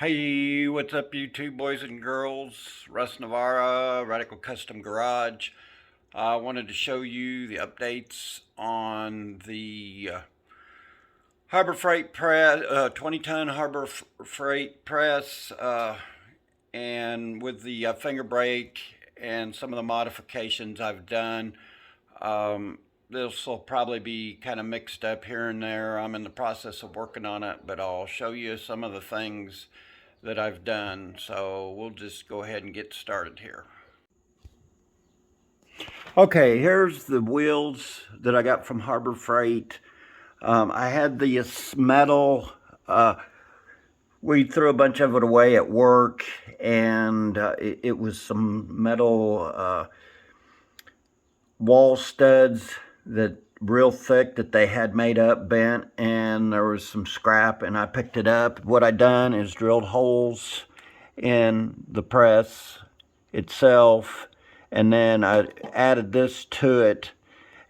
Hey, what's up YouTube boys and girls? Russ Navarra, Radical Custom Garage. I wanted to show you the updates on the Harbor Freight press, 20-ton Harbor Freight press, and with the finger brake and some of the modifications I've done. This will probably be kind of mixed up here and there. I'm in the process of working on it, but I'll show you some of the things that I've done. So we'll just go ahead and get started here. Okay, here's the wheels that I got from Harbor Freight. I had this metal, we threw a bunch of it away at work, and it was some metal wall studs that real thick that they had made up, bent, and there was some scrap, and I picked it up. What I done is drilled holes in the press itself, and then I added this to it,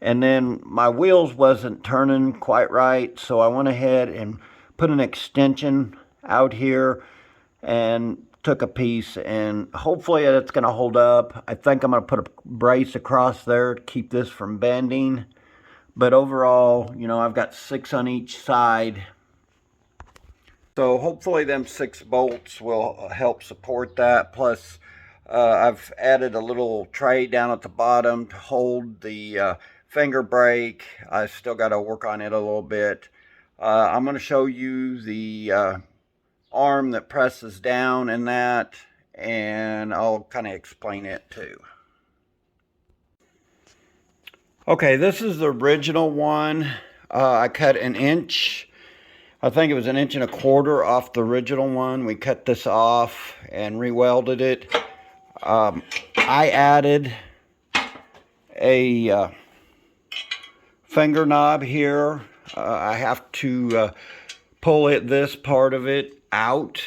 and then my wheels wasn't turning quite right, so I went ahead and put an extension out here and took a piece, and hopefully it's going to hold up. I think I'm going to put a brace across there to keep this from bending. But overall, you know, I've got 6 on each side. So hopefully them 6 bolts will help support that. Plus, I've added a little tray down at the bottom to hold the finger brake. I still got to work on it a little bit. I'm going to show you the arm that presses down and that, and I'll kind of explain it too. Okay, this is the original one. I cut 1 inch, I think it was 1.25 inches off the original one. We cut this off and re-welded it. I added a finger knob here. I have to pull this part of it out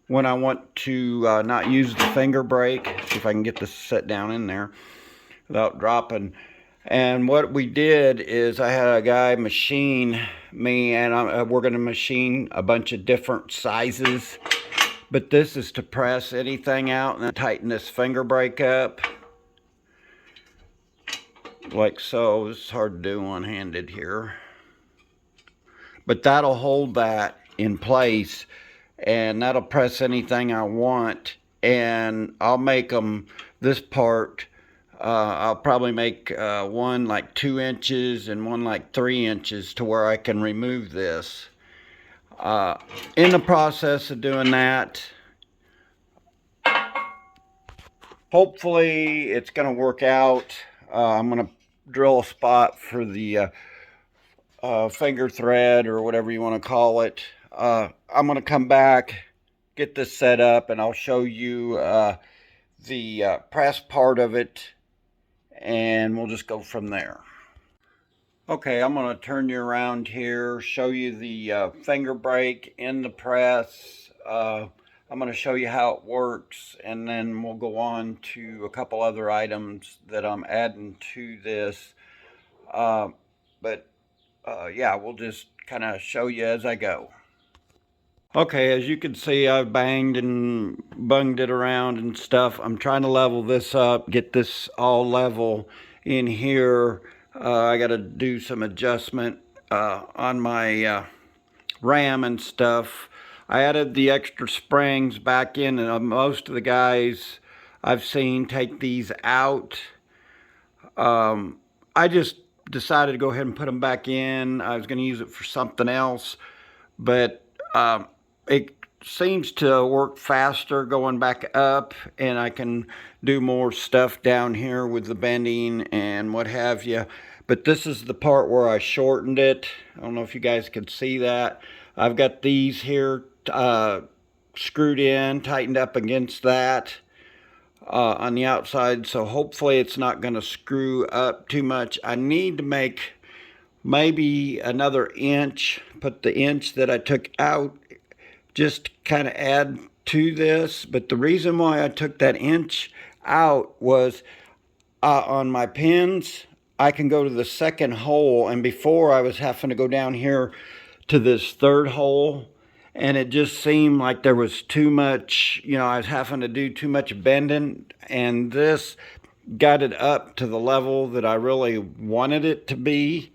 when I want to not use the finger brake. See if I can get this set down in there without dropping. And what we did is I had a guy machine me, and we're going to machine a bunch of different sizes. But this is to press anything out and then tighten this finger brake up. Like so. It's hard to do one-handed here. But that'll hold that in place, and that'll press anything I want. And I'll make them, this part, I'll probably make one like 2 inches and one like 3 inches to where I can remove this. In the process of doing that, hopefully it's going to work out. I'm going to drill a spot for the finger thread or whatever you want to call it. I'm going to come back, get this set up, and I'll show you the press part of it, and we'll just go from there. Okay, I'm going to turn you around here, show you the finger brake in the press. I'm going to show you how it works, and then we'll go on to a couple other items that I'm adding to this. Yeah, we'll just kind of show you as I go. Okay, as you can see, I've banged and bunged it around and stuff. I'm trying to level this up, get this all level in here. I got to do some adjustment on my ram and stuff. I added the extra springs back in, and most of the guys I've seen take these out. I just decided to go ahead and put them back in. I was going to use it for something else, but it seems to work faster going back up, and I can do more stuff down here with the bending and what have you. But this is the part where I shortened it. I don't know if you guys can see that. I've got these here screwed in, tightened up against that on the outside, so hopefully it's not going to screw up too much. I need to make maybe another inch, put the inch that I took out, just kind of add to this. But the reason why I took that inch out was on my pins, I can go to the second hole, and before I was having to go down here to this third hole, and it just seemed like there was too much, you know, I was having to do too much bending, and this got it up to the level that I really wanted it to be.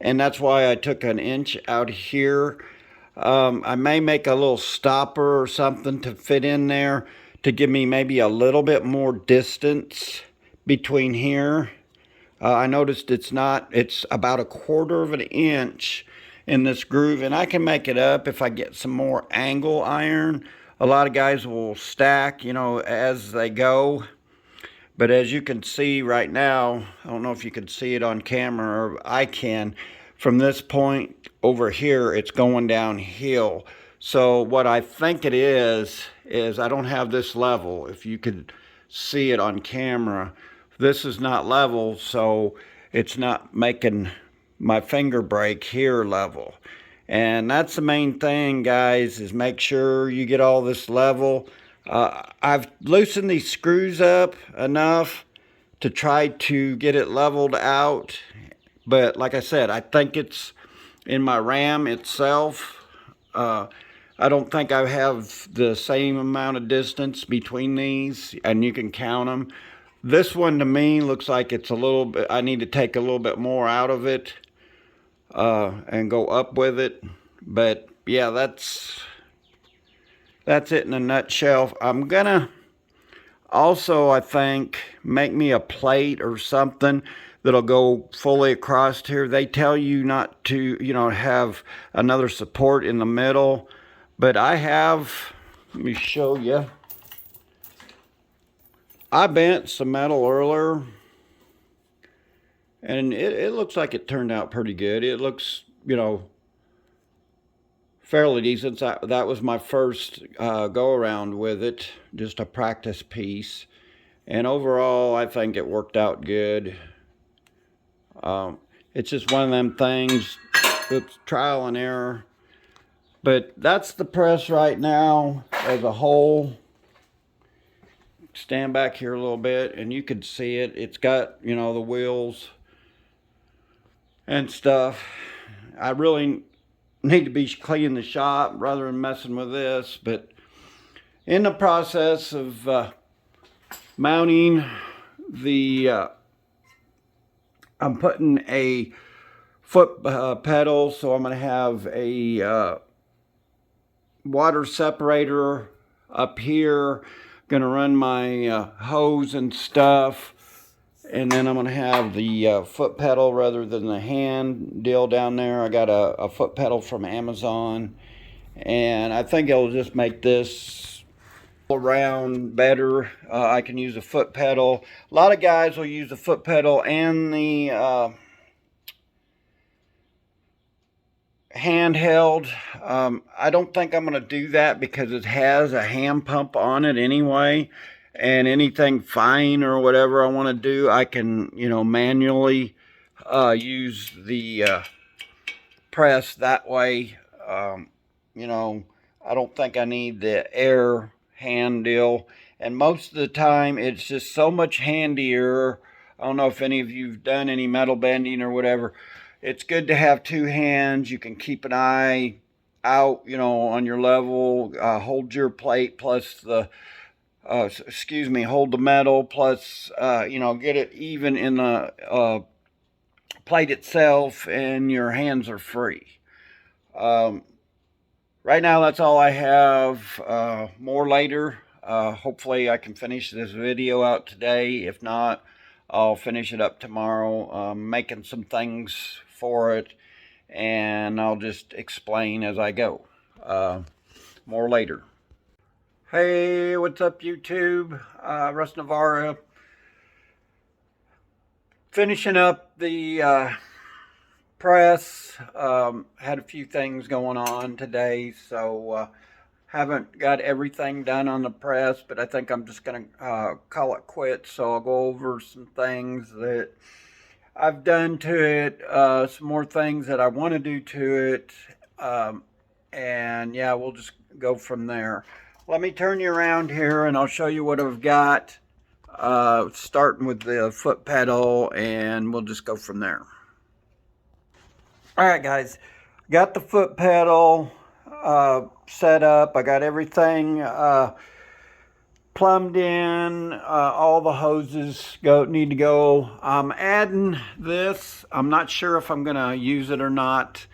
And that's why I took an inch out here. I may make a little stopper or something to fit in there to give me maybe a little bit more distance between here. I noticed it's about a quarter of an inch in this groove, and I can make it up if I get some more angle iron. A lot of guys will stack, you know, as they go. But as you can see right now, I don't know if you can see it on camera, or I can, from this point over here, it's going downhill. So what I think it is I don't have this level. If you could see it on camera, this is not level, so it's not making my finger break here level. And that's the main thing, guys, is make sure you get all this level. I've loosened these screws up enough to try to get it leveled out, but like I said, I think it's in my ram itself. I don't think I have the same amount of distance between these, and you can count them. This one to me looks like it's a little bit, I need to take a little bit more out of it and go up with it. But yeah, that's it in a nutshell. I'm gonna also, I think, make me a plate or something that'll go fully across here. They tell you not to, you know, have another support in the middle, but I have, let me show you. I bent some metal earlier, and it looks like it turned out pretty good. It looks, you know, fairly decent. That was my first go around with it, just a practice piece, and overall I think it worked out good. It's just one of them things, oops, trial and error. But that's the press right now as a whole. Stand back here a little bit and you can see it. It's got, you know, the wheels and stuff. I really need to be cleaning the shop rather than messing with this, but in the process of mounting the I'm putting a foot pedal, so I'm going to have a water separator up here. Going to run my hose and stuff, and then I'm going to have the foot pedal rather than the hand deal down there. I got a foot pedal from Amazon, and I think it'll just make this around better. I can use a foot pedal. A lot of guys will use the foot pedal and the handheld. I don't think I'm going to do that because it has a hand pump on it anyway, and anything fine or whatever I want to do, I can, you know, manually use the press that way. You know, I don't think I need the air hand deal, and most of the time it's just so much handier. I don't know if any of you've done any metal bending or whatever. It's good to have two hands. You can keep an eye out, you know, on your level. Hold your plate plus the, hold the metal plus, you know, get it even in the plate itself, and your hands are free. Right now, that's all I have. More later. Hopefully, I can finish this video out today. If not, I'll finish it up tomorrow. Making some things for it, and I'll just explain as I go. More later. Hey, what's up, YouTube? Russ Navarra. Finishing up the press. Had a few things going on today, so haven't got everything done on the press, but I think I'm just going to call it quits. So I'll go over some things that I've done to it, some more things that I want to do to it, and yeah, we'll just go from there. Let me turn you around here and I'll show you what I've got, starting with the foot pedal, and we'll just go from there. Alright guys, got the foot pedal. set up. I got everything plumbed in. All the hoses need to go. I'm adding this. I'm not sure if I'm gonna use it or not.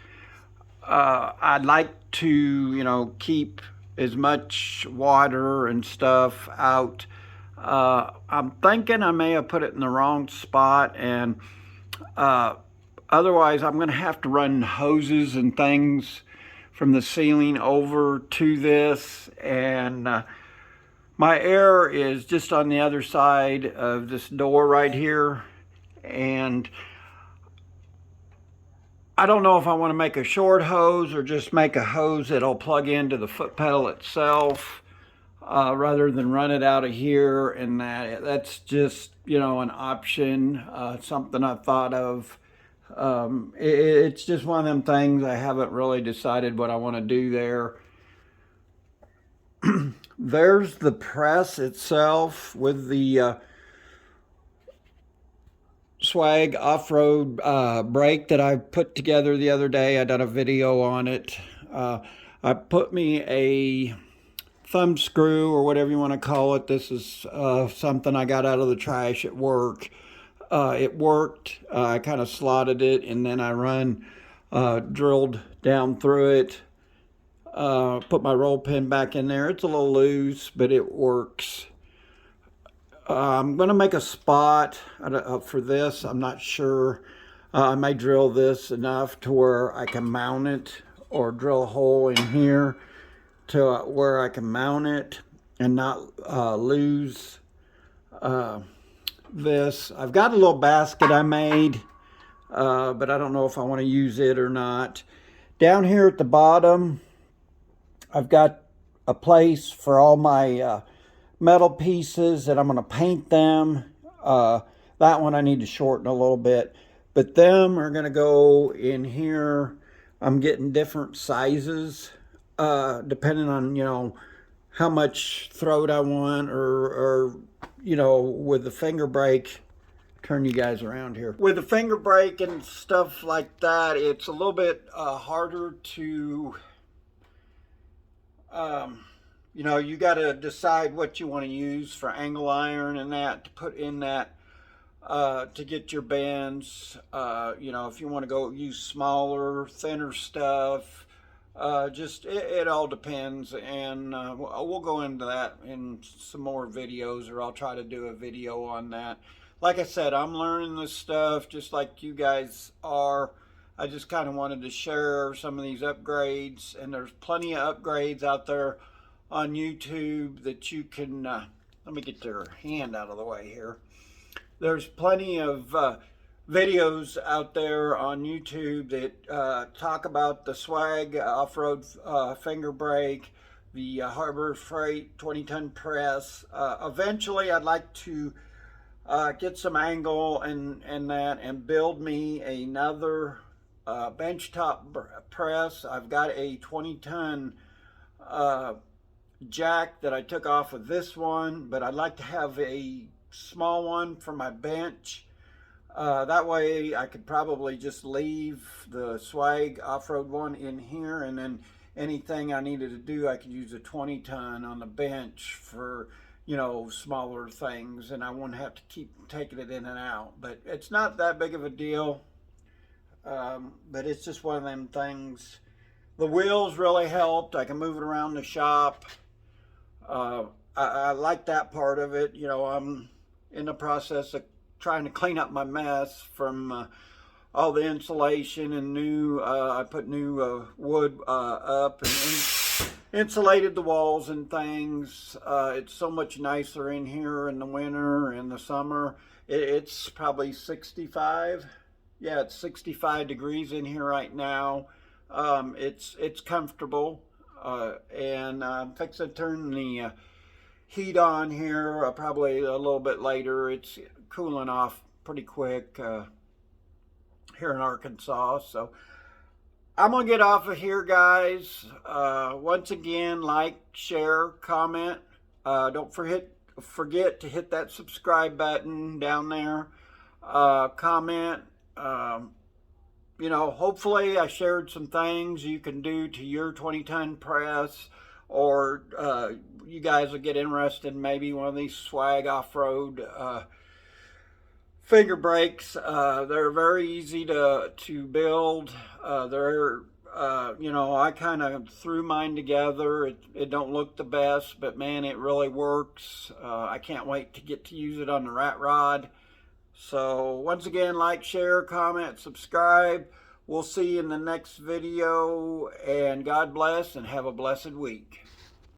I'd like to, keep as much water and stuff out. I'm thinking I may have put it in the wrong spot, and otherwise I'm going to have to run hoses and things from the ceiling over to this, and my air is just on the other side of this door right here, and I don't know if I want to make a short hose or just make a hose that'll plug into the foot pedal itself, rather than run it out of here. And that's just, an option, something I've thought of. It's just one of them things. I haven't really decided what I want to do there. There's the press itself with the swag off-road brake that I put together the other day. I done a video on it. I put me a thumb screw, or whatever you want to call it. This is something I got out of the trash at work. It worked. I kind of slotted it, and then I drilled down through it, put my roll pin back in there. It's a little loose, but it works. I'm going to make a spot for this. I'm not sure. I may drill this enough to where I can mount it, or drill a hole in here to where I can mount it and not lose this. I've got a little basket I made, but I don't know if I want to use it or not. Down here at the bottom, I've got a place for all my metal pieces, and I'm going to paint them. That one I need to shorten a little bit, but them are going to go in here. I'm getting different sizes depending on how much throat I want, or with the finger brake. Turn you guys around here. With the finger brake and stuff like that, it's a little bit harder to you got to decide what you want to use for angle iron and that to put in that to get your bends. If you want to go use smaller, thinner stuff, just it all depends, and we'll go into that in some more videos, or I'll try to do a video on that. Like I said, I'm learning this stuff just like you guys are. I just kind of wanted to share some of these upgrades, and there's plenty of upgrades out there on YouTube that you can, let me get your hand out of the way here. There's plenty of videos out there on YouTube that talk about the swag off-road finger brake, the Harbor Freight 20-ton press. Eventually I'd like to get some angle and that, and build me another benchtop press. I've got a 20-ton jack that I took off of this one, but I'd like to have a small one for my bench. That way I could probably just leave the swag off-road one in here, and then anything I needed to do, I could use a 20-ton on the bench for smaller things, and I wouldn't have to keep taking it in and out. But it's not that big of a deal, but it's just one of them things. The wheels really helped. I can move it around the shop. I like that part of it. I'm in the process of trying to clean up my mess from all the insulation and new, I put new wood up and insulated the walls and things. It's so much nicer in here in the winter and the summer. It's probably 65. Yeah, it's 65 degrees in here right now. It's comfortable, and I'm fixing to turn the heat on here probably a little bit later. It's cooling off pretty quick here in Arkansas. So I'm gonna get off of here, guys. Once again, like, share, comment. Don't forget to hit that subscribe button down there. Comment. you know, hopefully I shared some things you can do to your 20-ton press, or you guys will get interested in maybe one of these swag off-road finger brakes. They're very easy to build. They're you know, I kind of threw mine together. It don't look the best, but man, it really works. I can't wait to get to use it on the rat rod. So once again, like, share, comment, subscribe. We'll see you in the next video, and God bless and have a blessed week.